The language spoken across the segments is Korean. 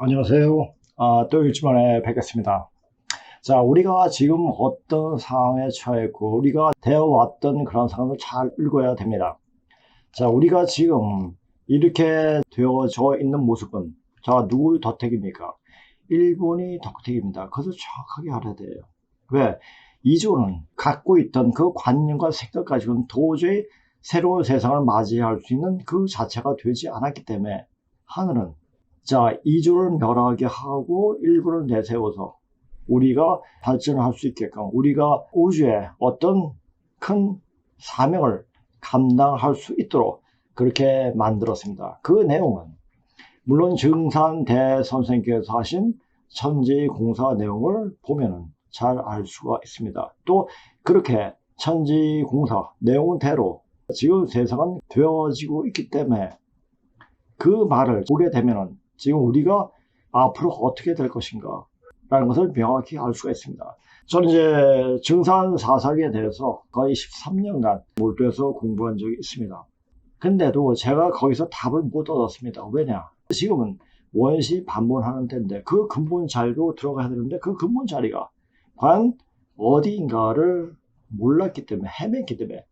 안녕하세요. 또 일주만에 뵙겠습니다. 자, 우리가 지금 어떤 상황에 처해 있고, 우리가 되어왔던 그런 상황을 잘 읽어야 됩니다. 자, 우리가 지금 이렇게 되어져 있는 모습은, 자, 누구의 덕택입니까? 일본이 덕택입니다. 그것을 정확하게 알아야 돼요. 왜? 이조는 갖고 있던 그 관념과 생각 가지고는 도저히 새로운 세상을 맞이할 수 있는 그 자체가 되지 않았기 때문에 하늘은 자, 이조를 멸하게 하고 일부를 내세워서 우리가 발전할 수 있게끔 우리가 우주에 어떤 큰 사명을 감당할 수 있도록 그렇게 만들었습니다. 그 내용은 물론 증산대 선생님께서 하신 천지공사 내용을 보면은 잘 알 수가 있습니다. 또 그렇게 천지공사 내용대로 지금 세상은 되어지고 있기 때문에 그 말을 보게 되면은 지금 우리가 앞으로 어떻게 될 것인가 라는 것을 명확히 알 수가 있습니다. 저는 이제 증산사상에 대해서 거의 13년간 몰두해서 공부한 적이 있습니다. 근데도 제가 거기서 답을 못 얻었습니다. 왜냐? 지금은 원시 반문하는 때인데 그 근본 자리로 들어가야 되는데 그 근본 자리가 과연 어디인가를 몰랐기 때문에 헤맸기 때문에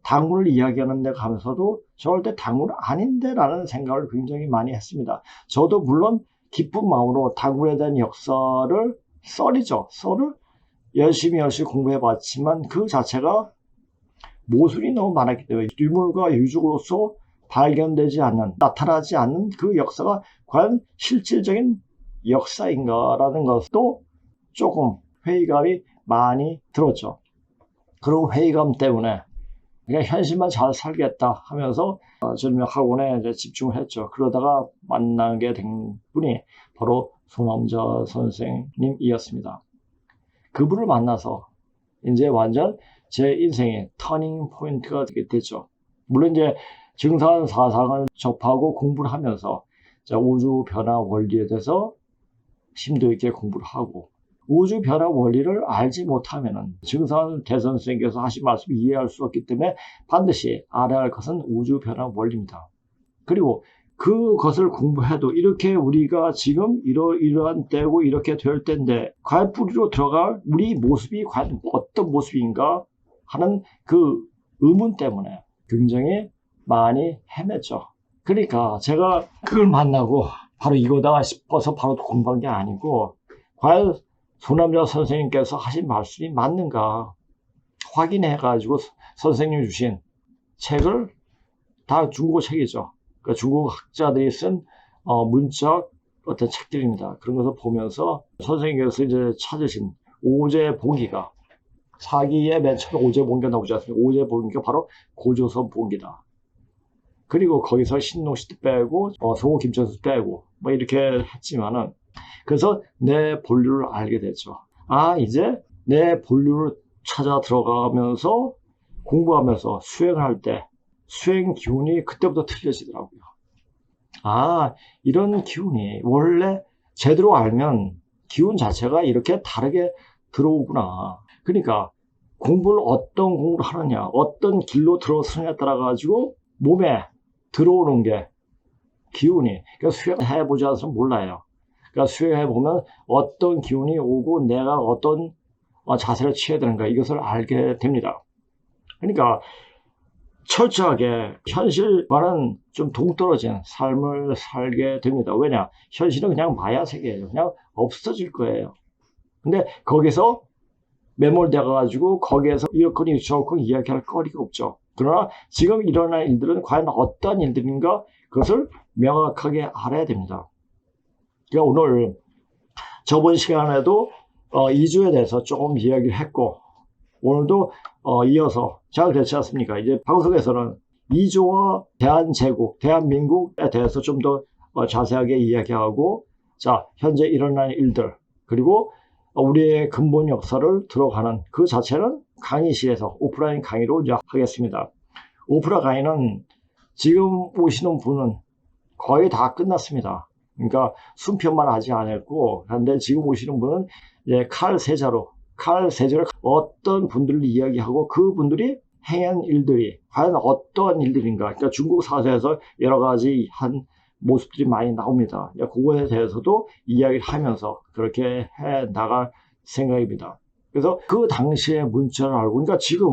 당군을 이야기하는 데 가면서도 절대 당군은 아닌데 라는 생각을 굉장히 많이 했습니다. 저도 물론 기쁜 마음으로 당군에 대한 역사를 썰을 열심히 공부해 봤지만 그 자체가 모순이 너무 많았기 때문에 유물과 유적으로서 발견되지 않는, 나타나지 않는 그 역사가 과연 실질적인 역사인가라는 것도 조금 회의감이 많이 들었죠. 그리고 회의감 때문에 그냥 현실만 잘 살겠다 하면서 저는 학원에 이제 집중을 했죠. 그러다가 만나게 된 분이 바로 손남자 선생님이었습니다. 그분을 만나서 이제 완전 제 인생의 터닝 포인트가 되게 됐죠. 물론 이제 증산 사상을 접하고 공부를 하면서 우주 변화 원리에 대해서 심도 있게 공부를 하고 우주 변화 원리를 알지 못하면은 증산 대선생님께서 하신 말씀을 이해할 수 없기 때문에 반드시 알아야 할 것은 우주 변화 원리입니다. 그리고 그것을 공부해도 이렇게 우리가 지금 이러한 때고 이렇게 될 때인데 과연 뿌리로 들어갈 우리 모습이 과연 어떤 모습인가 하는 그 의문 때문에 굉장히 많이 헤맸죠. 그러니까 제가 그걸 만나고 바로 이거다 싶어서 바로 공부한 게 아니고 과연 손남자 선생님께서 하신 말씀이 맞는가 확인해가지고 선생님이 주신 책을 다 중국어 책이죠. 그러니까 중국 학자들이 쓴 문자 어떤 책들입니다. 그런 것을 보면서 선생님께서 이제 찾으신 오제본기가 사기의 맨 처음에 오제본기가 나오지 않습니까? 오제본기가 바로 고조선 본기다. 그리고 거기서 신농시도 빼고 송호 김천수 빼고 뭐 이렇게 했지만은 그래서 내 본류를 알게 됐죠. 이제 내 본류를 찾아 들어가면서 공부하면서 수행할 때 수행 기운이 그때부터 틀려지더라고요. 이런 기운이 원래 제대로 알면 기운 자체가 이렇게 다르게 들어오구나. 그러니까 공부를 어떤 공부를 하느냐, 어떤 길로 들어서느냐에 따라 가지고 몸에 들어오는 게 기운이, 그러니까 수행해보지 않으면 몰라요. 그러니까 수행해보면 어떤 기운이 오고 내가 어떤 자세를 취해야 되는가 이것을 알게 됩니다. 그러니까 철저하게 현실과는 좀 동떨어진 삶을 살게 됩니다. 왜냐? 현실은 그냥 마야 세계예요. 그냥 없어질 거예요. 근데 거기서 매몰돼가지고 거기에서 이렇거니 저렇거니 이야기할 거리가 없죠. 그러나 지금 일어난 일들은 과연 어떤 일들인가 그것을 명확하게 알아야 됩니다. 그러니까 오늘 저번 시간에도 이주에 대해서 조금 이야기를 했고 오늘도 이어서 잘 됐지 않습니까? 이제 방송에서는 이주와 대한제국, 대한민국에 대해서 좀 더 자세하게 이야기하고 자 현재 일어난 일들 그리고 우리의 근본 역사를 들어가는 그 자체는 강의실에서 오프라인 강의로 이제 하겠습니다. 오프라 강의는 지금 오시는 분은 거의 다 끝났습니다. 그러니까 순편만 하지 않았고 그런데 지금 오시는 분은 이제 칼 세자를 어떤 분들을 이야기하고 그분들이 행한 일들이 과연 어떠한 일들인가. 그러니까 중국 사회에서 여러 가지 한 모습들이 많이 나옵니다. 그거에 대해서도 이야기를 하면서 그렇게 해 나갈 생각입니다. 그래서 그 당시에 문자를 알고, 그러니까 지금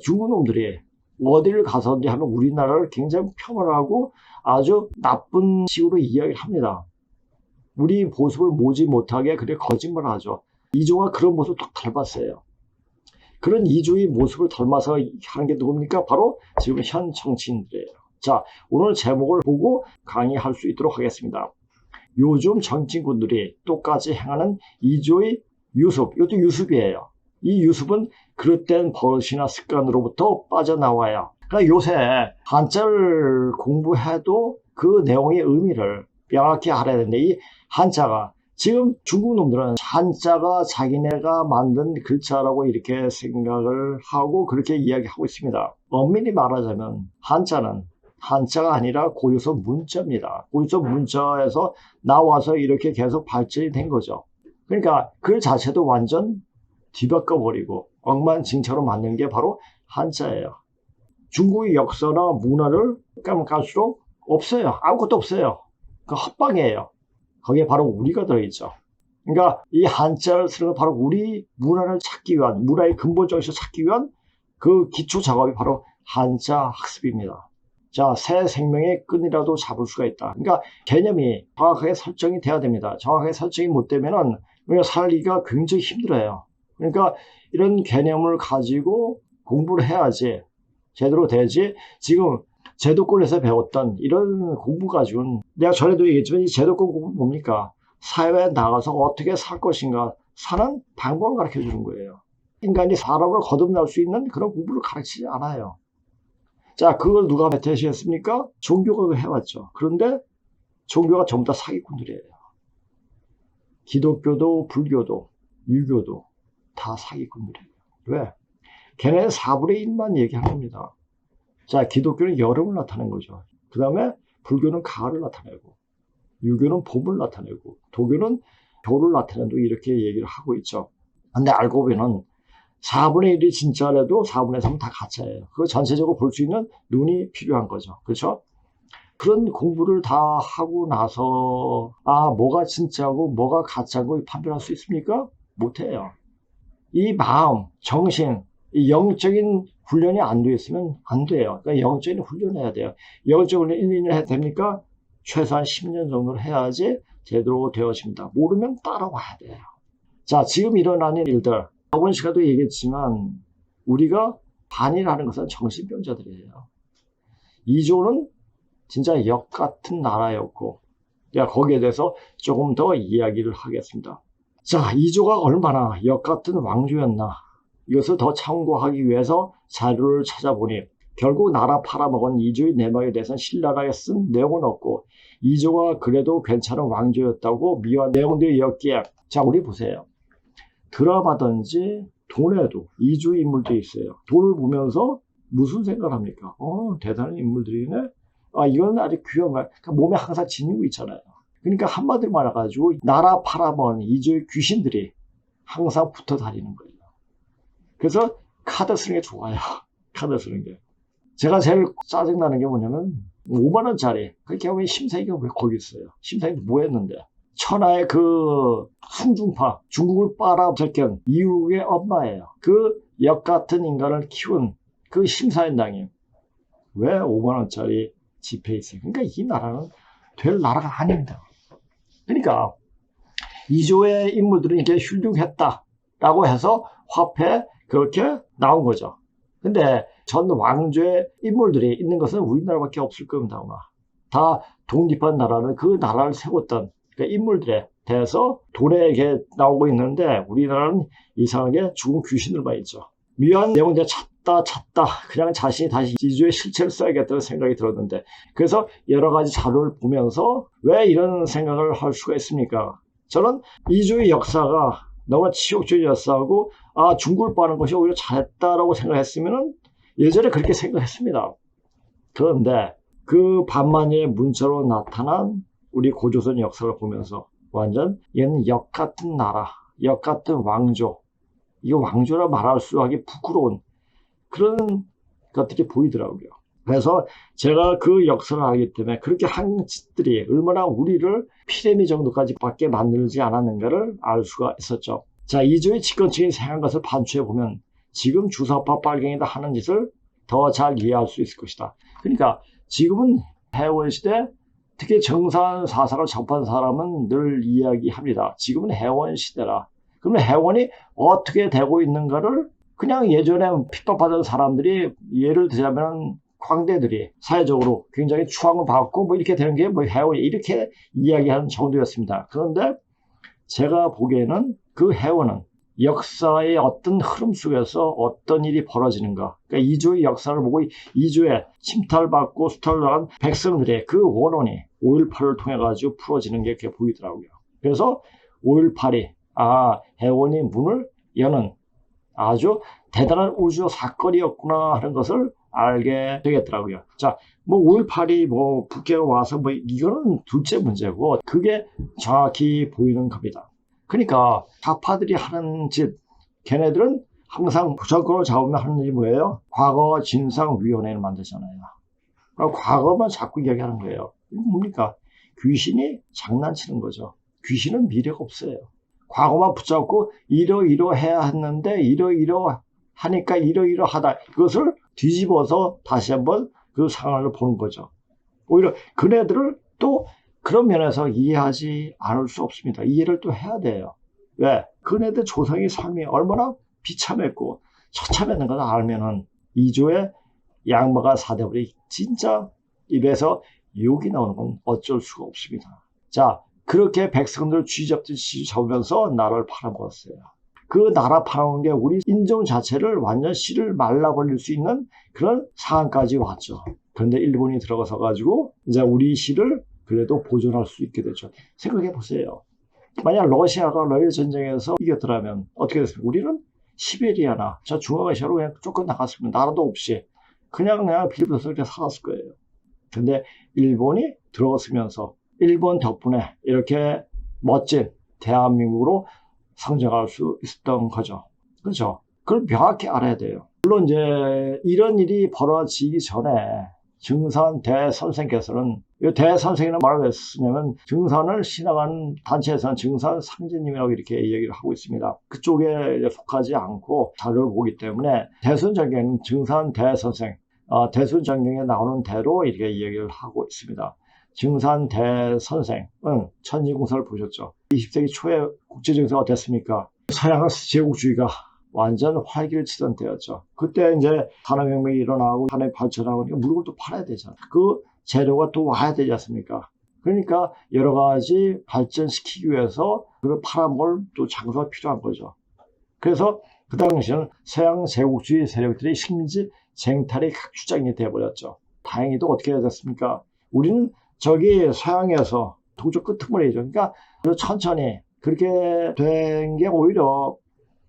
중국 놈들이 어디를 가서든지 하면 우리나라를 굉장히 폄하하고 아주 나쁜 식으로 이야기를 합니다. 우리 모습을 모지 못하게 그렇게 거짓말을 하죠. 이조가 그런 모습을 딱 닮았어요. 그런 이조의 모습을 닮아서 하는 게 누굽니까? 바로 지금 현 정치인들이에요. 자, 오늘 제목을 보고 강의할 수 있도록 하겠습니다. 요즘 정치인군들이 똑같이 행하는 이조의 유습, 이것도 유습이에요. 이 유습은 그릇된 버릇이나 습관으로부터 빠져나와야. 그러니까 요새 한자를 공부해도 그 내용의 의미를 명확히 알아야 되는데, 이 한자가 지금 중국 놈들은 한자가 자기네가 만든 글자라고 이렇게 생각을 하고 그렇게 이야기하고 있습니다. 엄밀히 말하자면 한자가 아니라 고유서 문자입니다. 고유서 문자에서 나와서 이렇게 계속 발전이 된 거죠. 그러니까 글 자체도 완전 뒤바꿔버리고 엉망진창으로 만든 게 바로 한자예요. 중국의 역사나 문화를 까면 갈수록 없어요. 아무것도 없어요. 그 헛방이에요. 거기에 바로 우리가 들어있죠. 그러니까 이 한자를 쓰는 건 바로 우리 문화를 찾기 위한, 문화의 근본 정신을 찾기 위한 그 기초 작업이 바로 한자 학습입니다. 자, 새 생명의 끈이라도 잡을 수가 있다. 그러니까 개념이 정확하게 설정이 돼야 됩니다. 정확하게 설정이 못 되면은 우리가 살기가 굉장히 힘들어요. 그러니까 이런 개념을 가지고 공부를 해야지 제대로 되지. 지금 제도권에서 배웠던 이런 공부 가지고는, 내가 전에도 얘기했지만 이 제도권 공부는 뭡니까? 사회에 나가서 어떻게 살 것인가, 사는 방법을 가르쳐 주는 거예요. 인간이 사람을 거듭날 수 있는 그런 공부를 가르치지 않아요. 자, 그걸 누가 배태시했습니까? 종교가 해왔죠. 그런데 종교가 전부 다 사기꾼들이에요. 기독교도 불교도 유교도 다 사기꾼들이에요. 왜? 걔네 4분의 1만 얘기한 겁니다. 자, 기독교는 여름을 나타낸 거죠. 그 다음에 불교는 가을을 나타내고, 유교는 봄을 나타내고, 도교는 겨울을 나타낸다고 이렇게 얘기를 하고 있죠. 근데 알고 보면 4분의 1이 진짜라도 4분의 3은 다 가짜예요. 그거 전체적으로 볼 수 있는 눈이 필요한 거죠. 그렇죠? 그런 공부를 다 하고 나서 뭐가 진짜고 뭐가 가짜고 판별할 수 있습니까? 못해요. 이 마음, 정신, 이 영적인 훈련이 안 돼 있으면 안 돼요. 그러니까 영적인 훈련을 해야 돼요. 영적인 훈련 1, 2년 해도 됩니까? 최소한 10년 정도를 해야지 제대로 되어집니다. 모르면 따라와야 돼요. 자, 지금 일어나는 일들, 저번 시간도 얘기했지만 우리가 반이라는 것은 정신병자들이에요. 이조는 진짜 역 같은 나라였고, 제가 거기에 대해서 조금 더 이야기를 하겠습니다. 자, 이조가 얼마나 역 같은 왕조였나, 이것을 더 참고하기 위해서 자료를 찾아보니 결국 나라 팔아먹은 이조의 내막에 대해서는 신랄하게 쓴 내용은 없고, 이조가 그래도 괜찮은 왕조였다고 미화한 내용들이었기에, 자, 우리 보세요. 드라마든지 돈에도 이조의 인물들이 있어요. 돈을 보면서 무슨 생각을 합니까? 대단한 인물들이네. 이건 아주 귀한 거야. 그러니까 몸에 항상 지니고 있잖아요. 그러니까 한마디로 말해가지고 나라 팔아먹은 이조의 귀신들이 항상 붙어 다니는 거예요. 그래서 카드 쓰는 게 좋아요. 카드 쓰는 게. 제가 제일 짜증나는 게 뭐냐면 5만원짜리. 그렇게 하면 심사위가 왜 거기 있어요? 심사위가 뭐 했는데? 천하의 그 승중파, 중국을 빨아들견 이국의 엄마예요. 그 역 같은 인간을 키운 그 심사위원장이 왜 5만원짜리 지폐에 있어요? 그러니까 이 나라는 될 나라가 아닙니다. 그러니까 이조의 인물들은 이렇게 훌륭했다라고 해서 화폐 그렇게 나온 거죠. 근데 전 왕조의 인물들이 있는 것은 우리나라밖에 없을 겁니다. 아마. 다 독립한 나라는 그 나라를 세웠던 그 인물들에 대해서 돈에 이렇게 나오고 있는데, 우리나라는 이상하게 죽은 귀신들만 있죠. 미완 내용들 찾다 그냥 자신이 다시 이조의 실체를 써야겠다는 생각이 들었는데, 그래서 여러 가지 자료를 보면서 왜 이런 생각을 할 수가 있습니까? 저는 이조의 역사가 너무나 치욕적인 역사하고 중국을 빠는 것이 오히려 잘했다라고 생각했으면 예전에 그렇게 생각했습니다. 그런데 그 반만여의 문자로 나타난 우리 고조선 역사를 보면서 완전 얘는 역 같은 나라, 역 같은 왕조, 이거 왕조라 말할 수 하기 부끄러운 그런 것들이 보이더라고요. 그래서 제가 그 역사를 알기 때문에 그렇게 한 짓들이 얼마나 우리를 피레미 정도까지 밖에 만들지 않았는가를 알 수가 있었죠. 자, 이조의 집권층이 생각한 것을 반추해 보면 지금 주사파 빨갱이다 하는 짓을 더 잘 이해할 수 있을 것이다. 그러니까 지금은 해원시대, 특히 정산 사상을 접한 사람은 늘 이야기합니다. 지금은 해원시대라. 그러면 해원이 어떻게 되고 있는가를 그냥 예전에 핍박받은 사람들이, 예를 들자면 광대들이 사회적으로 굉장히 추앙을 받고 뭐 이렇게 되는 게 뭐 해원이 이렇게 이야기하는 정도였습니다. 그런데 제가 보기에는 그 해원은 역사의 어떤 흐름 속에서 어떤 일이 벌어지는가, 그러니까 이조의 역사를 보고 이조에 침탈받고 수탈당한 백성들의 그 원혼이 5.18을 통해 가지고 풀어지는 게 그렇게 보이더라고요. 그래서 5.18이 해원이 문을 여는 아주 대단한 우주 사건이었구나 하는 것을 알게 되겠더라고요. 자, 뭐 5.18이 뭐 북해가 와서 뭐 이거는 둘째 문제고, 그게 정확히 보이는 겁니다. 그러니까 좌파들이 하는 짓, 걔네들은 항상 부정권을 잡으면 하는 일이 뭐예요? 과거 진상위원회를 만들잖아요. 그러니까 과거만 자꾸 이야기하는 거예요. 이거 뭡니까? 귀신이 장난치는 거죠. 귀신은 미래가 없어요. 과거만 붙잡고 이러이러해야 했는데 이러이러하니까 이러이러하다, 이것을 뒤집어서 다시 한번 그 상황을 보는 거죠. 오히려 그네들을 또 그런 면에서 이해하지 않을 수 없습니다. 이해를 또 해야 돼요. 왜? 그네들 조상의 삶이 얼마나 비참했고 처참했는가 알면은 이조의 양마가 사대부리 진짜 입에서 욕이 나오는 건 어쩔 수가 없습니다. 자, 그렇게 백성들을 쥐잡듯이 잡으면서 나라를 팔아먹었어요. 그 나라 팔아먹은 게 우리 인종 자체를 완전 씨를 말라버릴 수 있는 그런 상황까지 왔죠. 그런데 일본이 들어가서 가지고 이제 우리 씨를 그래도 보존할 수 있게 되죠. 생각해 보세요. 만약 러시아가 러일 전쟁에서 이겼더라면 어떻게 됐습니까? 우리는 시베리아나 저 중앙아시아로 그냥 쫓겨 나갔으면 나라도 없이 그냥 빌려서 이렇게 살았을 거예요. 근데 일본이 들어갔으면서 일본 덕분에 이렇게 멋진 대한민국으로 성장할 수 있었던 거죠. 그렇죠? 그걸 명확히 알아야 돼요. 물론 이제 이런 일이 벌어지기 전에 증산 대선생께서는, 이 대선생이라는 말을 왜 쓰냐면 증산을 신앙하는 단체에서는 증산 상제님이라고 이렇게 얘기를 하고 있습니다. 그쪽에 속하지 않고 자료를 보기 때문에 대순전경은 증산 대선생, 대순전경에 나오는 대로 이렇게 얘기를 하고 있습니다. 증산 대선생은 천지공사를 보셨죠. 20세기 초에 국제정세가 어땠습니까? 서양 제국주의가 완전 활기를 치던 때였죠. 그때 이제 산업혁명이 일어나고 산업이 발전하고 물건을 또 팔아야 되잖아요. 그 재료가 또 와야 되지 않습니까? 그러니까 여러 가지 발전시키기 위해서 그걸 팔아먹을 또 장소가 필요한 거죠. 그래서 그 당시에는 서양 제국주의 세력들이 식민지 쟁탈이 각주장이 되어버렸죠. 다행히도 어떻게 해야 됐습니까? 우리는 저기 서양에서 동쪽 끄트머리죠. 그러니까 천천히 그렇게 된 게 오히려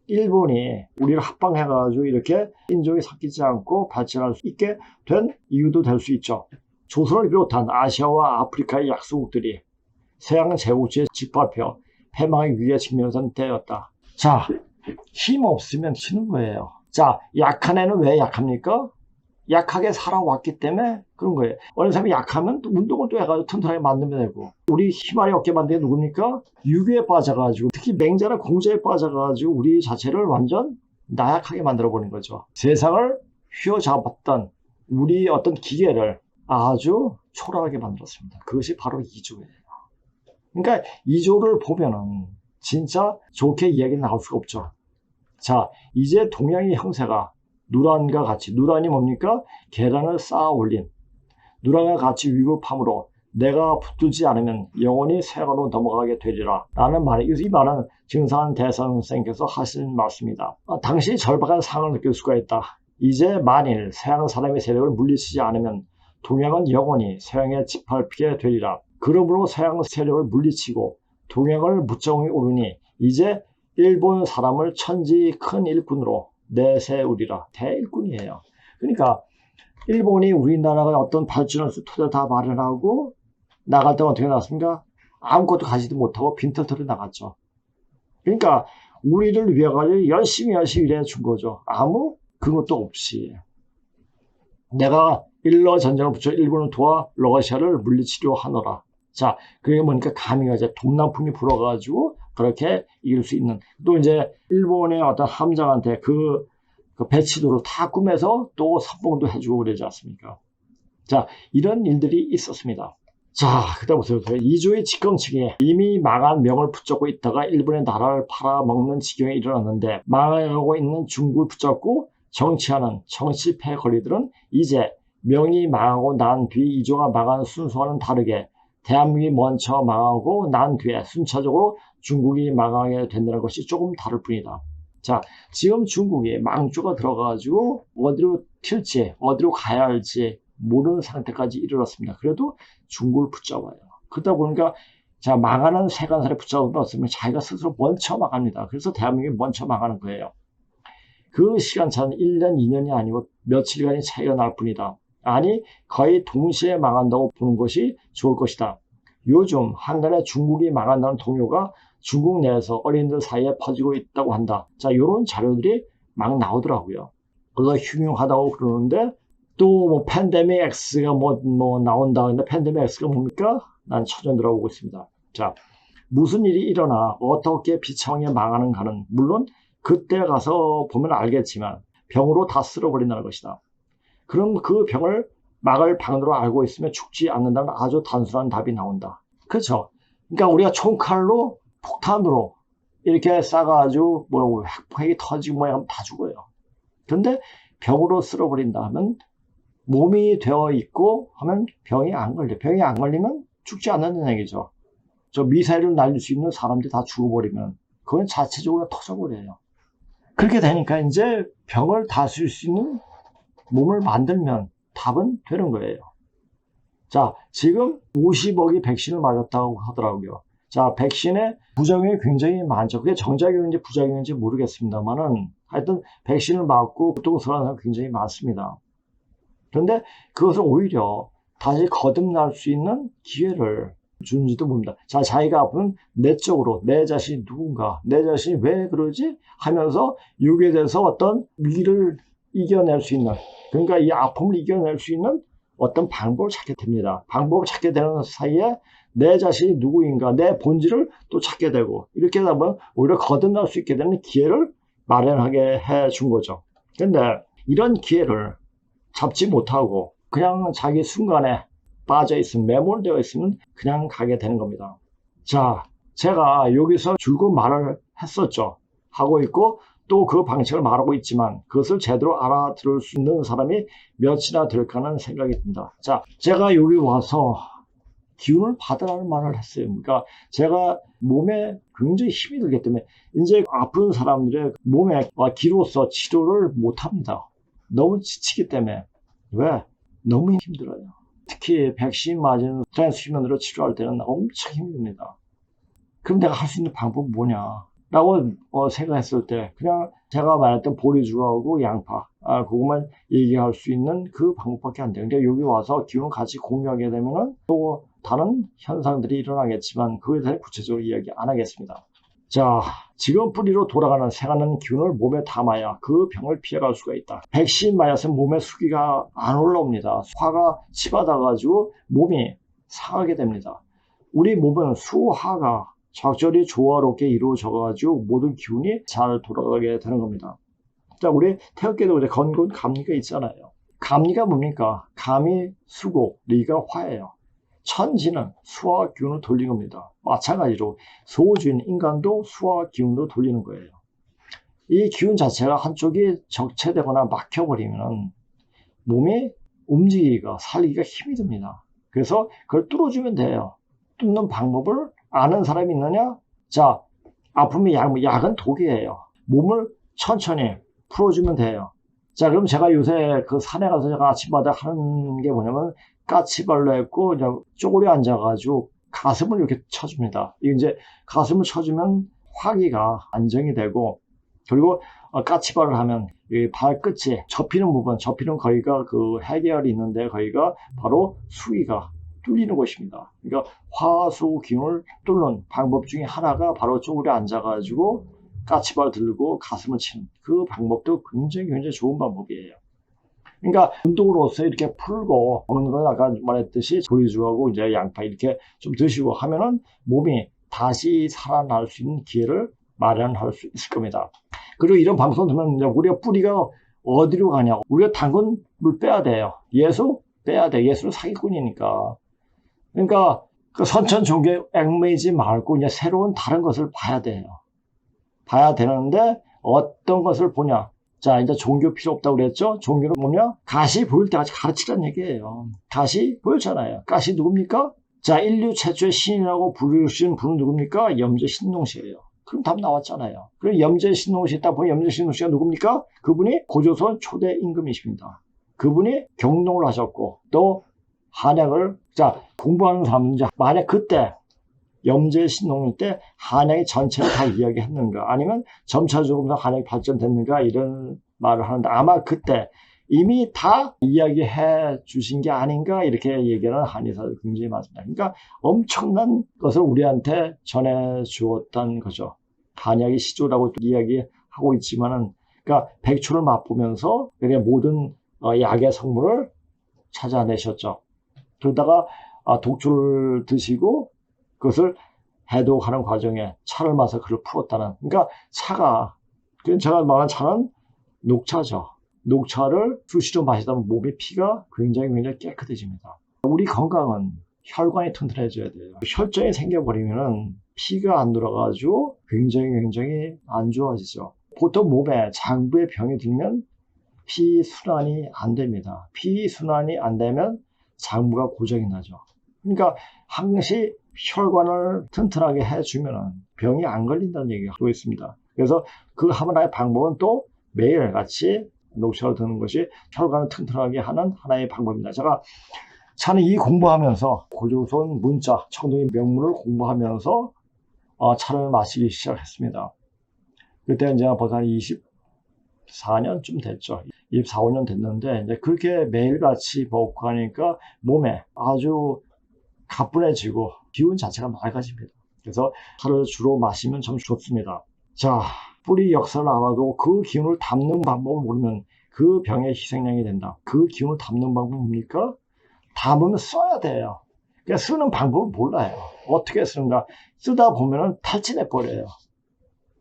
일본이 우리를 합방해가지고 이렇게 인종이 섞이지 않고 발전할 수 있게 된 이유도 될 수 있죠. 조선을 비롯한 아시아와 아프리카의 약소국들이 서양 제국주의 직발표 패망의 위기에 직면한 때였다. 자, 힘 없으면 지는 거예요. 자, 약한 애는 왜 약합니까? 약하게 살아왔기 때문에 그런 거예요. 어느 사람이 약하면 또 운동을 또 해가지고 튼튼하게 만들면 되고, 우리 힘아리 어깨 만든 게 누굽니까? 유교에 빠져가지고, 특히 맹자나 공자에 빠져가지고 우리 자체를 완전 나약하게 만들어버린 거죠. 세상을 휘어잡았던 우리 어떤 기계를 아주 초라하게 만들었습니다. 그것이 바로 이조예요. 그러니까 이조를 보면은 진짜 좋게 이야기 나올 수가 없죠. 자, 이제 동양의 형세가 누란과 같이, 누란이 뭡니까? 계란을 쌓아 올린 누란과 같이 위급함으로 내가 붙들지 않으면 영원히 세간으로 넘어가게 되리라 라는 말이, 이 말은 증산 대선생께서 하신 말씀입니다. 당시 절박한 상황을 느낄 수가 있다. 이제 만일 서양 사람의 세력을 물리치지 않으면 동양은 영원히 서양에 짓밟히게 되리라. 그러므로 서양 세력을 물리치고 동양을 무정히 오르니 이제 일본 사람을 천지 큰 일꾼으로 내세우리라. 대일꾼이에요. 그러니까 일본이 우리나라가 어떤 발전할 수 토대를 다 마련하고 나갈 때 어떻게 나왔습니까? 아무것도 가지도 못하고 빈털터리 나갔죠. 그러니까 우리를 위해 가지고 열심히 일해 준 거죠. 아무 그것도 없이. 내가 일러 전쟁을 붙여 일본을 도와 러시아를 물리치려 하노라. 자, 그게 뭐니까 감히가 이제 동남풍이 불어가지고 그렇게 이길 수 있는. 또 이제 일본의 어떤 함장한테 그 배치도를 다 꾸며서 또 선봉도 해주고 그러지 않습니까? 자, 이런 일들이 있었습니다. 자, 그다음 보세요. 이조의 집권층이 이미 망한 명을 붙잡고 있다가 일본의 나라를 팔아먹는 지경에 이르렀는데 망해가고 있는 중국을 붙잡고 정치하는 정치패 거리들은 이제 명이 망하고 난 뒤 이조가 망한 순서와는 다르게 대한민국이 먼저 망하고 난 뒤에 순차적으로 중국이 망하게 된다는 것이 조금 다를 뿐이다. 자, 지금 중국이 망조가 들어가가지고 어디로 튈지 어디로 가야 할지 모르는 상태까지 이르렀습니다. 그래도 중국을 붙잡아요. 그러다 보니까 자, 망하는 세간살에 붙잡았으면 자기가 스스로 먼저 망합니다. 그래서 대한민국이 먼저 망하는 거예요. 그 시간차는 1년, 2년이 아니고 며칠간의 차이가 날 뿐이다. 아니, 거의 동시에 망한다고 보는 것이 좋을 것이다. 요즘 한간에 중국이 망한다는 동요가 중국 내에서 어린이들 사이에 퍼지고 있다고 한다. 자, 이런 자료들이 막 나오더라고요. 그거 흉흉하다고 그러는데 또 뭐 팬데믹 X가 뭐 나온다. 근데 팬데믹 X가 뭡니까? 난 처전 들어보고 있습니다. 자, 무슨 일이 일어나 어떻게 비참하게 망하는가는 물론 그때 가서 보면 알겠지만 병으로 다 쓸어버린다는 것이다. 그럼 그 병을 막을 방도로 알고 있으면 죽지 않는다는 아주 단순한 답이 나온다. 그렇죠? 그러니까 우리가 총칼로 폭탄으로 이렇게 쏴가지고 뭐 핵이 터지고 뭐 하면 다 죽어요. 그런데 병으로 쓸어버린다 하면 몸이 되어 있고 하면 병이 안 걸려. 병이 안 걸리면 죽지 않는다는 얘기죠. 저 미사일을 날릴 수 있는 사람들이 다 죽어버리면 그건 자체적으로 터져버려요. 그렇게 되니까 이제 병을 다스릴 수 있는 몸을 만들면 답은 되는 거예요. 자, 지금 50억이 백신을 맞았다고 하더라고요. 자, 백신의 부작용이 굉장히 많죠. 그게 정작용인지 부작용인지 모르겠습니다만은 하여튼 백신을 맞고 고통스러운 사람이 굉장히 많습니다. 그런데 그것을 오히려 다시 거듭날 수 있는 기회를 주는지도 모릅니다. 자, 자기가 아프면 내적으로 내 자신이 누군가, 내 자신이 왜 그러지? 하면서 여기에 대해서 어떤 위기를 이겨낼 수 있는, 그러니까 이 아픔을 이겨낼 수 있는 어떤 방법을 찾게 됩니다. 방법을 찾게 되는 사이에 내 자신이 누구인가, 내 본질을 또 찾게 되고, 이렇게 하면 오히려 거듭날 수 있게 되는 기회를 마련하게 해 준 거죠. 근데 이런 기회를 잡지 못하고 그냥 자기 순간에 빠져 있으면, 매몰되어 있으면 그냥 가게 되는 겁니다. 자, 제가 여기서 줄곧 말을 했었죠. 하고 있고 또 그 방식을 말하고 있지만 그것을 제대로 알아들을 수 있는 사람이 몇이나 될까는 생각이 든다. 자, 제가 여기 와서 기운을 받으라는 말을 했어요. 그러니까 제가 몸에 굉장히 힘이 들기 때문에 이제 아픈 사람들의 몸에 기로서 치료를 못합니다. 너무 지치기 때문에. 왜? 너무 힘들어요. 특히 백신 맞은 트랜스휴먼으로 치료할 때는 엄청 힘듭니다. 그럼 내가 할 수 있는 방법은 뭐냐? 라고 생각했을 때 그냥 제가 말했던 보리죽하고 양파 그것만 얘기할 수 있는 그 방법밖에 안 돼요. 그러니까 여기 와서 기운을 같이 공유하게 되면은 또 다른 현상들이 일어나겠지만 그거에 대해 구체적으로 이야기 안 하겠습니다. 자, 지금 뿌리로 돌아가는 새가는 기운을 몸에 담아야 그 병을 피해갈 수가 있다. 백신 맞았으면 몸의 수기가 안 올라옵니다. 화가 치받아가지고 몸이 상하게 됩니다. 우리 몸은 수화가 적절히 조화롭게 이루어져가지고 모든 기운이 잘 돌아가게 되는 겁니다. 자, 우리 태극기도 이제 건곤 감리가 있잖아요. 감리가 뭡니까? 감이 수고, 리가 화예요. 천지는 수화 기운을 돌리는 겁니다. 마찬가지로 소주인 인간도 수화 기운으로 돌리는 거예요. 이 기운 자체가 한쪽이 적체되거나 막혀버리면 몸이 움직이기가 살기가 힘이 듭니다. 그래서 그걸 뚫어주면 돼요. 뚫는 방법을 아는 사람이 있느냐? 자, 아픔이 약은 독이에요. 몸을 천천히 풀어주면 돼요. 자, 그럼 제가 요새 그 산에 가서 제가 아침마다 하는 게 뭐냐면 까치발로 했고 그냥 쪼그려 앉아가지고 가슴을 이렇게 쳐줍니다. 이게 이제 가슴을 쳐주면 화기가 안정이 되고, 그리고 까치발을 하면 이 발끝이 접히는 부분, 접히는 거기가 그 해결이 있는데 거기가 바로 수위가 뚫리는 것입니다. 그러니까 화수 기운을 뚫는 방법 중에 하나가 바로 쪼그려 앉아가지고 까치발 들고 가슴을 치는 그 방법도 굉장히 좋은 방법이에요. 그러니까 운동으로서 이렇게 풀고 먹는 건 아까 말했듯이 조리주하고 이제 양파 이렇게 좀 드시고 하면은 몸이 다시 살아날 수 있는 기회를 마련할 수 있을 겁니다. 그리고 이런 방송 들으면 이제 우리가 뿌리가 어디로 가냐고. 우리가 당근 물 빼야 돼요. 예수 빼야 돼. 예수는 사기꾼이니까. 그러니까 그 선천 종교에 얽매이지 말고 이제 새로운 다른 것을 봐야 돼요. 봐야 되는데 어떤 것을 보냐. 자, 이제 종교 필요 없다고 그랬죠? 종교는 뭐냐? 가시 보일 때까지 가르치라는 얘기예요. 가시 보였잖아요. 가시 누굽니까? 자, 인류 최초의 신이라고 부르신 분은 누굽니까? 염제 신농시예요. 그럼 답 나왔잖아요. 그럼 염제 신농시 딱 보면 염제 신농시가 누굽니까? 그분이 고조선 초대 임금이십니다. 그분이 경동을 하셨고 또 한약을 자 공부하는 사람은 만약 그때 염제 신농시 때 한약의 전체를 다 이야기했는가 아니면 점차적으로 한약이 발전됐는가 이런 말을 하는데 아마 그때 이미 다 이야기해 주신 게 아닌가 이렇게 얘기하는 한의사들 굉장히 많습니다. 그러니까 엄청난 것을 우리한테 전해 주었던 거죠. 한약의 시조라고 이야기하고 있지만은 그러니까 백초를 맛보면서 모든 약의 성분을 찾아내셨죠. 그러다가 독초를 드시고 그것을 해독하는 과정에 차를 마셔서 그걸 풀었다는. 그러니까 차가 제가 말한 차는 녹차죠. 녹차를 수시로 마시다 보면 몸의 피가 굉장히 깨끗해집니다. 우리 건강은 혈관이 튼튼해져야 돼요. 혈전이 생겨버리면 피가 안 돌아가지고 굉장히 안 좋아지죠. 보통 몸에 장부에 병이 들면 피순환이 안 됩니다. 피순환이 안 되면 장부가 고장이 나죠. 그러니까 항시 혈관을 튼튼하게 해주면 병이 안 걸린다는 얘기가 하고 있습니다. 그래서 그 하나의 방법은 또 매일 같이 녹차를 드는 것이 혈관을 튼튼하게 하는 하나의 방법입니다. 제가 차는 이 공부하면서 고조선 문자, 청동기 명문을 공부하면서 차를 마시기 시작했습니다. 그때 이제 벌써 한 24년쯤 됐죠. 24, 5년 됐는데 이제 그렇게 매일같이 먹고 하니까 몸에 아주 가뿐해지고 기운 자체가 맑아집니다. 그래서 차를 주로 마시면 참 좋습니다. 자, 뿌리 역사를 알아도 그 기운을 담는 방법을 모르면 그 병의 희생양이 된다. 그 기운을 담는 방법은 뭡니까? 담으면 써야 돼요. 그러니까 쓰는 방법을 몰라요. 어떻게 쓰는가? 쓰다 보면은 탈진해 버려요.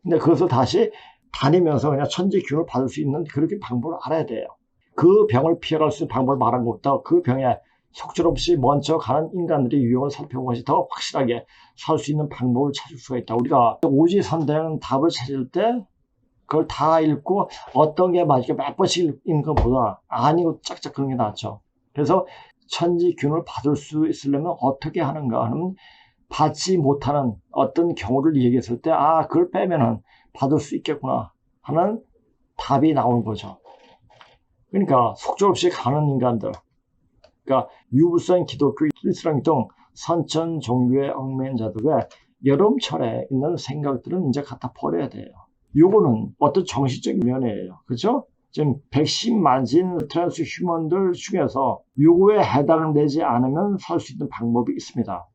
근데 그것을 다시 다니면서 그냥 천지 기운을 받을 수 있는 그렇게 방법을 알아야 돼요. 그 병을 피해갈 수 있는 방법을 말한 것보다 그 병에 속절없이 먼저 가는 인간들의 유형을 살펴본 것이 더 확실하게 살 수 있는 방법을 찾을 수가 있다. 우리가 오지선다는 답을 찾을 때 그걸 다 읽고 어떤 게 맞을까 몇 번씩 읽는 것보다 아니고 짝짝 그런 게 낫죠. 그래서 천지균을 받을 수 있으려면 어떻게 하는가 하면 받지 못하는 어떤 경우를 얘기했을 때 그걸 빼면은 받을 수 있겠구나 하는 답이 나오는 거죠. 그러니까 속절없이 가는 인간들, 그러니까 유불선 기독교, 이슬람 등 선천 종교에 얽매인 자들의 여름철에 있는 생각들은 이제 갖다 버려야 돼요. 요거는 어떤 정신적인 면이에요. 그렇죠? 지금 110만진 트랜스 휴먼들 중에서 요거에 해당되지 않으면 살 수 있는 방법이 있습니다.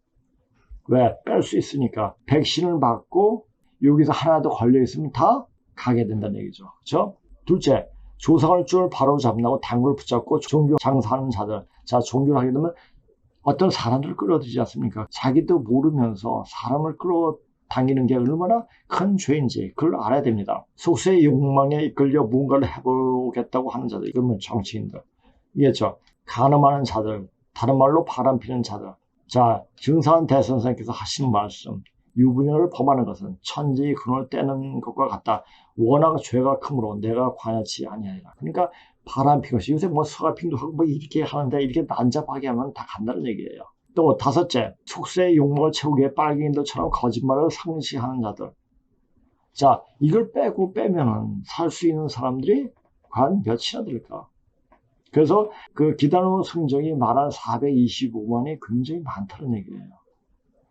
왜? 뺄 수 있으니까. 백신을 맞고 여기서 하나도 걸려 있으면 다 가게 된다는 얘기죠. 그렇죠? 둘째, 조상을 줄 바로 잡는다고 당구를 붙잡고 종교 장사하는 자들. 자, 종교를 하게 되면 어떤 사람들을 끌어들이지 않습니까? 자기도 모르면서 사람을 끌어당기는 게 얼마나 큰 죄인지 그걸 알아야 됩니다. 속세의 욕망에 이끌려 무언가를 해보겠다고 하는 자들, 그러면 정치인들. 이해죠? 간음하는 자들, 다른 말로 바람피는 자들. 자, 증산 대선생께서 하시는 말씀. 유부녀를 범하는 것은 천지의 근원을 떼는 것과 같다. 워낙 죄가 크므로 내가 관여치 아니하리라. 그러니까 바람핀 것이 요새 뭐 서가핑도 하고 뭐 이렇게 하는데 이렇게 난잡하게 하면 다 간다는 얘기예요. 또 다섯째, 속세의 욕망을 채우기 위해 빨갱이들처럼 거짓말을 상시하는 자들. 자, 이걸 빼면은 살 수 있는 사람들이 과연 몇이나 될까? 그래서 그 기단후 성정이 말한 425만이 굉장히 많다는 얘기예요.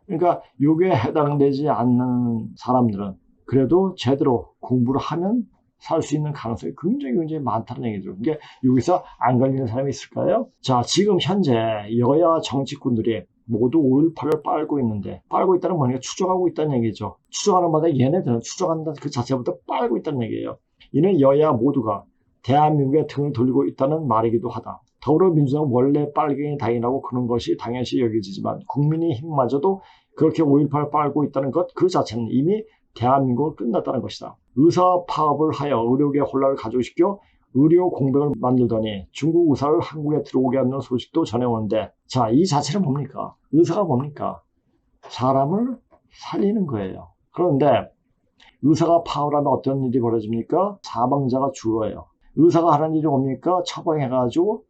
그러니까 요게 해당되지 않는 사람들은 그래도 제대로 공부를 하면 살 수 있는 가능성이 굉장히 많다는 얘기죠. 그러니까 여기서 안 걸리는 사람이 있을까요? 자, 지금 현재 여야 정치꾼들이 모두 5.18을 빨고 있는데, 빨고 있다는 뭐냐? 추적하고 있다는 얘기죠. 추적하는 마다 얘네들은 추적한다는 그 자체부터 빨고 있다는 얘기예요. 이는 여야 모두가 대한민국의 등을 돌리고 있다는 말이기도 하다. 더불어민주당은 원래 빨갱이 당이라고 그런 것이 당연시 여겨지지만 국민의힘마저도 그렇게 5.18 빨고 있다는 것 그 자체는 이미 대한민국은 끝났다는 것이다. 의사 파업을 하여 의료계 혼란을 가중시켜 의료 공백을 만들더니 중국 의사를 한국에 들어오게 하는 소식도 전해오는데, 자, 이 자체는 뭡니까? 의사가 뭡니까? 사람을 살리는 거예요. 그런데 의사가 파업을 하면 어떤 일이 벌어집니까? 사망자가 줄어요. 의사가 하는 일이 뭡니까? 처방해가지고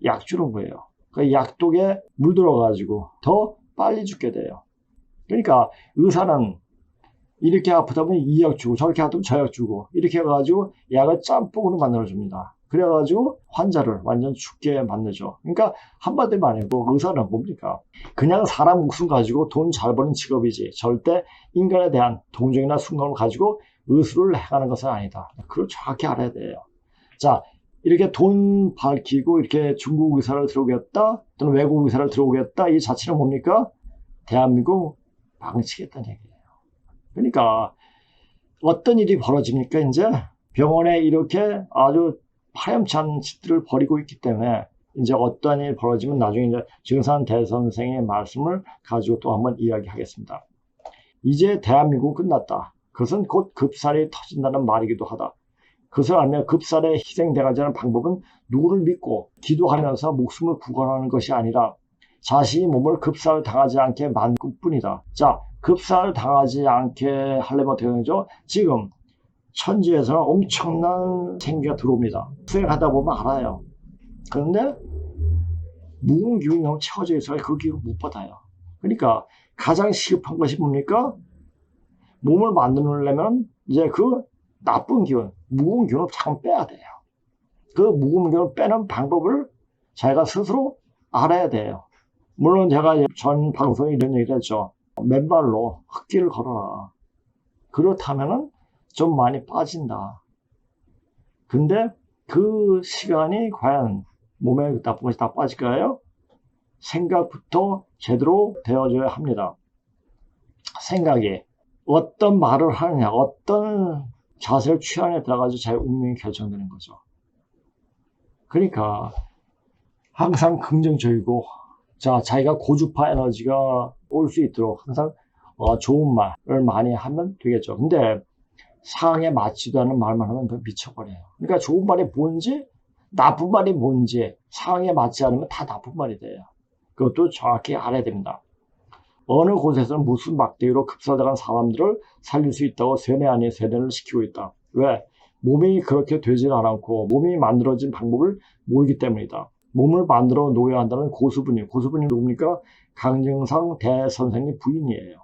약 주는 거예요. 그 약독에 물들어가지고 더 빨리 죽게 돼요. 그러니까 의사는 이렇게 아프다면 이 약 주고 저렇게 아프면 저 약 주고 이렇게 해가지고 약을 짬뽕으로 만들어줍니다. 그래가지고 환자를 완전 죽게 만들죠. 그러니까 한마디로 말하고 의사는 뭡니까? 그냥 사람 목숨 가지고 돈 잘 버는 직업이지 절대 인간에 대한 동정이나 순감을 가지고 의술을 행하는 것은 아니다. 그걸 정확히 알아야 돼요. 자, 이렇게 돈 밝히고 이렇게 중국 의사를 들어오겠다 또는 외국 의사를 들어오겠다 이 자체는 뭡니까? 대한민국 망치겠다는 얘기예요. 그러니까 어떤 일이 벌어집니까? 이제 병원에 이렇게 아주 파렴치한 짓들을 벌이고 있기 때문에 이제 어떤 일이 벌어지면 나중에 이제 증산 대선생의 말씀을 가지고 또 한번 이야기하겠습니다. 이제 대한민국 끝났다. 그것은 곧 급살이 터진다는 말이기도 하다. 그것을 알면 급살에 희생당하지 않은 방법은 누구를 믿고 기도하면서 목숨을 구원하는 것이 아니라 자신이 몸을 급살 당하지 않게 만들 뿐이다. 자, 급살 당하지 않게 하려면 어떻게 되죠? 지금 천지에서는 엄청난 생기가 들어옵니다. 수행하다 보면 알아요. 그런데 무거운 기운이 너무 채워져 있어서 그 기운을 못 받아요. 그러니까 가장 시급한 것이 뭡니까? 몸을 만들려면 이제 그 나쁜 기운, 무거운 기운을 잠깐 빼야 돼요. 그 무거운 기운을 빼는 방법을 자기가 스스로 알아야 돼요. 물론 제가 전 방송에 이런 얘기를 했죠. 맨발로 흙길을 걸어라. 그렇다면은 좀 많이 빠진다. 근데 그 시간이 과연 몸에 나쁜 것이 다 빠질까요? 생각부터 제대로 되어줘야 합니다. 생각이 어떤 말을 하느냐, 어떤 자세를 취하느냐에 따라서 자기 운명이 결정되는 거죠. 그러니까 항상 긍정적이고, 자, 자기가 고주파 에너지가 올 수 있도록 항상 좋은 말을 많이 하면 되겠죠. 근데 상황에 맞지도 않은 말만 하면 미쳐버려요. 그러니까 좋은 말이 뭔지 나쁜 말이 뭔지 상황에 맞지 않으면 다 나쁜 말이 돼요. 그것도 정확히 알아야 됩니다. 어느 곳에서는 무슨 막대기로 급살당한 사람들을 살릴 수 있다고 세뇌 아닌 세뇌를 시키고 있다. 왜? 몸이 그렇게 되질 않았고 몸이 만들어진 방법을 모르기 때문이다. 몸을 만들어 놓아야 한다는 고수분이 누굽니까? 강정상 대선생님 부인이에요.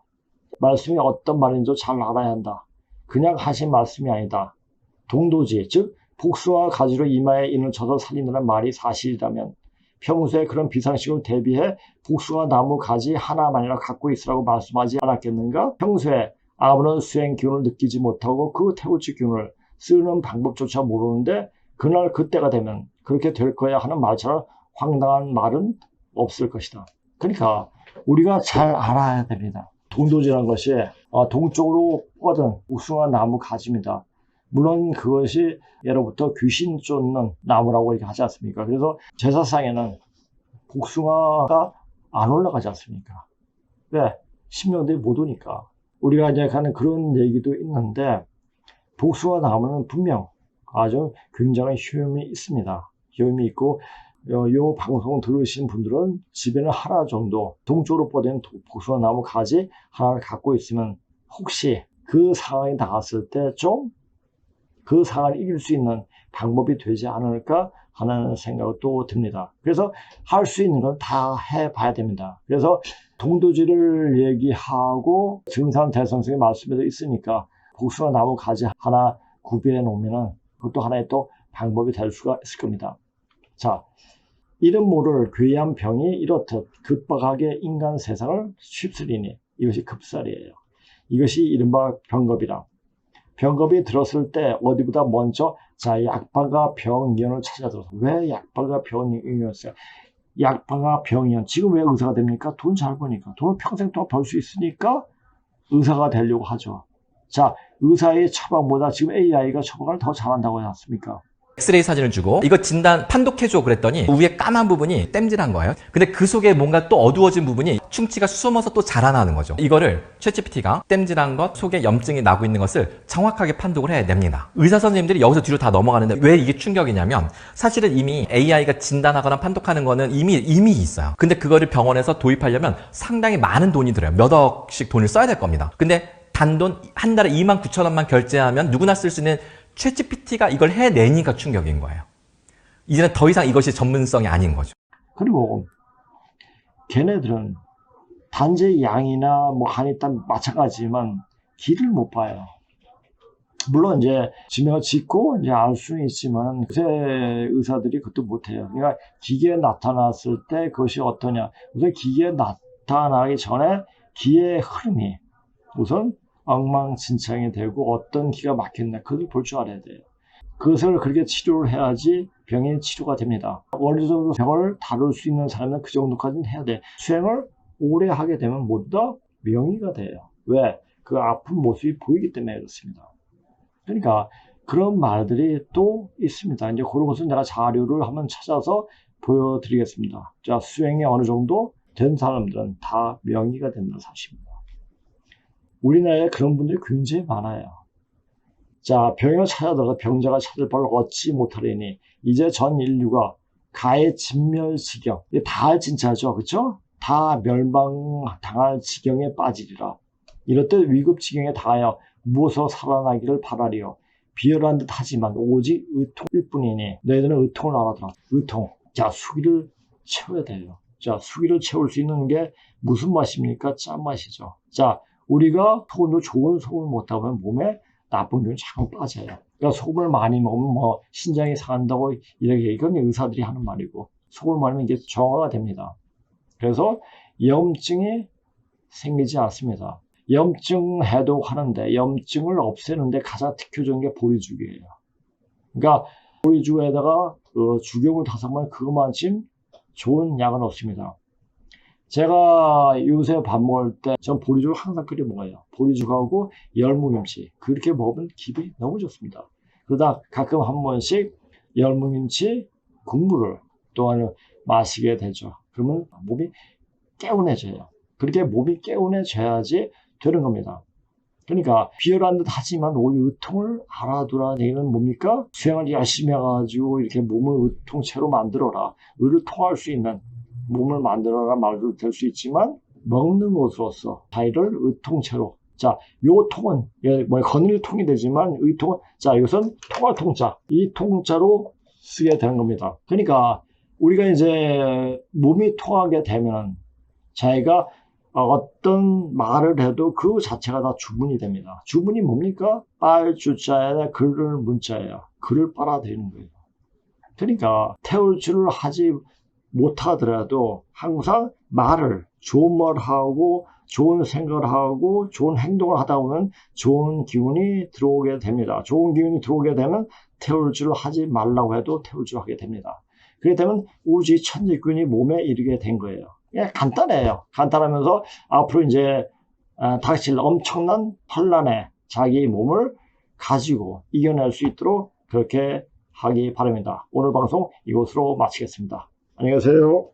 말씀이 어떤 말인지 잘 알아야 한다. 그냥 하신 말씀이 아니다. 동도지, 즉 복숭아 가지로 이마에 인을 쳐서 살린다는 말이 사실이라면 평소에 그런 비상식을 대비해 복숭아 나무 가지 하나만이라 갖고 있으라고 말씀하지 않았겠는가? 평소에 아무런 수행 기운을 느끼지 못하고 그 태우치 기운을 쓰는 방법조차 모르는데 그날 그때가 되면 그렇게 될 거야 하는 말처럼 황당한 말은 없을 것이다. 그러니까 우리가 잘 알아야 됩니다. 동도지라는 것이 동쪽으로 뻗은 복숭아 나무 가지입니다. 물론 그것이 예로부터 귀신 쫓는 나무라고 이렇게 하지 않습니까? 그래서 제사상에는 복숭아가 안 올라가지 않습니까? 왜? 신명들이 못 오니까. 우리가 이제 하는 그런 얘기도 있는데 복숭아 나무는 분명 아주 굉장히 효용이 있습니다. 효용이 있고 요 방송 들으신 분들은 집에는 하나 정도 동쪽으로 뻗은 복숭아 나무 가지 하나를 갖고 있으면 혹시 그 상황이 나왔을 때 좀 그 상황을 이길 수 있는 방법이 되지 않을까 하는 생각도 듭니다. 그래서 할 수 있는 건 다 해봐야 됩니다. 그래서 동도지를 얘기하고 증산대성성의 말씀에도 있으니까 복숭아 나무 가지 하나 구비해 놓으면 그것도 하나의 또 방법이 될 수가 있을 겁니다. 자, 이름 모를 괴이한 병이 이렇듯 급박하게 인간 세상을 휩쓸리니 이것이 급살이에요. 이것이 이른바 병겁이라. 병겁이 들었을 때 어디보다 먼저 자 약방과 병이연을 찾아들어서 왜 약방과 병이연이었어요? 약방과 병이연 지금 왜 의사가 됩니까? 돈 잘 버니까 돈을 평생 동안 벌 수 있으니까 의사가 되려고 하죠. 자 의사의 처방보다 지금 AI가 처방을 더 잘한다고 하지 않습니까? 엑스레이 사진을 주고 이거 진단 판독해줘 그랬더니 위에 까만 부분이 땜질한 거예요. 근데 그 속에 뭔가 또 어두워진 부분이 충치가 숨어서 또 자라나는 거죠. 이거를 챗GPT가 땜질한 것, 속에 염증이 나고 있는 것을 정확하게 판독을 해냅니다. 의사 선생님들이 여기서 뒤로 다 넘어가는데 왜 이게 충격이냐면 사실은 이미 AI가 진단하거나 판독하는 거는 이미 있어요. 근데 그거를 병원에서 도입하려면 상당히 많은 돈이 들어요. 몇 억씩 돈을 써야 될 겁니다. 근데 단돈 한 달에 29,000원만 결제하면 누구나 쓸 수 있는 챗GPT가 이걸 해내니까 충격인 거예요. 이제는 더 이상 이것이 전문성이 아닌 거죠. 그리고 걔네들은 단지 양이나 뭐 간이 딱 마찬가지지만 길을 못 봐요. 물론 이제 지명을 짓고 이제 알 수는 있지만 요새 의사들이 그것도 못해요. 그러니까 기계에 나타났을 때 그것이 어떠냐. 우선 기계에 나타나기 전에 기의 흐름이 우선 엉망진창이 되고 어떤 기가 막혔나 그걸 볼 줄 알아야 돼요. 그것을 그렇게 치료를 해야지 병이 치료가 됩니다. 어느 정도 병을 다룰 수 있는 사람은 그 정도까지는 해야 돼. 수행을 오래 하게 되면 모두 다 명의가 돼요. 왜? 그 아픈 모습이 보이기 때문에 그렇습니다. 그러니까 그런 말들이 또 있습니다. 이제 그런 것은 내가 자료를 한번 찾아서 보여드리겠습니다. 자, 수행이 어느 정도 된 사람들은 다 명의가 된다는 사실입니다. 우리나라에 그런 분들이 굉장히 많아요. 자, 병을 찾아들어서 병자가 찾을 바를 얻지 못하리니 이제 전 인류가 가의 진멸지경, 이게 다 진짜죠, 그렇죠? 다 멸망당할 지경에 빠지리라. 이럴 때 위급지경에 닿아야 무엇으로 살아나기를 바라리요. 비열한 듯 하지만 오직 의통일 뿐이니 너희들은 의통을 알아들어. 의통. 자, 수기를 채워야 돼요. 자, 수기를 채울 수 있는 게 무슨 맛입니까? 짠맛이죠. 자, 우리가 소금도 좋은 소금을 먹다 보면 몸에 나쁜 균이 자꾸 빠져요. 그러니까 소금을 많이 먹으면 뭐 신장이 상한다고 이렇게 이건 의사들이 하는 말이고 소금을 많이 먹으면 이게 정화가 됩니다. 그래서 염증이 생기지 않습니다. 염증 해독하는데 염증을 없애는데 가장 특효적인 게 보리죽이에요. 그러니까 보리죽에다가 죽용을 다섯 번 그것만큼 좋은 약은 없습니다. 제가 요새 밥 먹을 때 전 보리죽을 항상 끓여 먹어요. 보리죽하고 열무김치 그렇게 먹으면 기분이 너무 좋습니다. 그러다 가끔 한 번씩 열무김치 국물을 또한 마시게 되죠. 그러면 몸이 개운해져요. 그렇게 몸이 개운해져야지 되는 겁니다. 그러니까 비열한 듯 하지만 오히려 의통을 알아두라는 얘기는 뭡니까? 수행을 열심히 해가지고 이렇게 몸을 의통체로 만들어라. 의를 통할 수 있는 몸을 만들어라 말도 될 수 있지만 먹는 것으로서 자기를 의통체로 자, 요 통은 뭐 거느릴 통이 되지만 의통은 자 이것은 통할 통자 이 통자로 쓰게 되는 겁니다. 그러니까 우리가 이제 몸이 통하게 되면 자기가 어떤 말을 해도 그 자체가 다 주문이 됩니다. 주문이 뭡니까? 빨 주자에 글을 문자예요. 글을 빨아들이는 거예요. 그러니까 태울 줄을 하지 못하더라도 항상 말을 좋은 말을 하고 좋은 생각을 하고 좋은 행동을 하다 보면 좋은 기운이 들어오게 됩니다. 좋은 기운이 들어오게 되면 태울 줄을 하지 말라고 해도 태울 줄 하게 됩니다. 그렇게 되면 우주 천지균이 몸에 이르게 된 거예요. 그냥 간단해요. 간단하면서 앞으로 이제 닥칠 엄청난 환란에 자기 몸을 가지고 이겨낼 수 있도록 그렇게 하기 바랍니다. 오늘 방송 이것으로 마치겠습니다. 안녕히 계세요.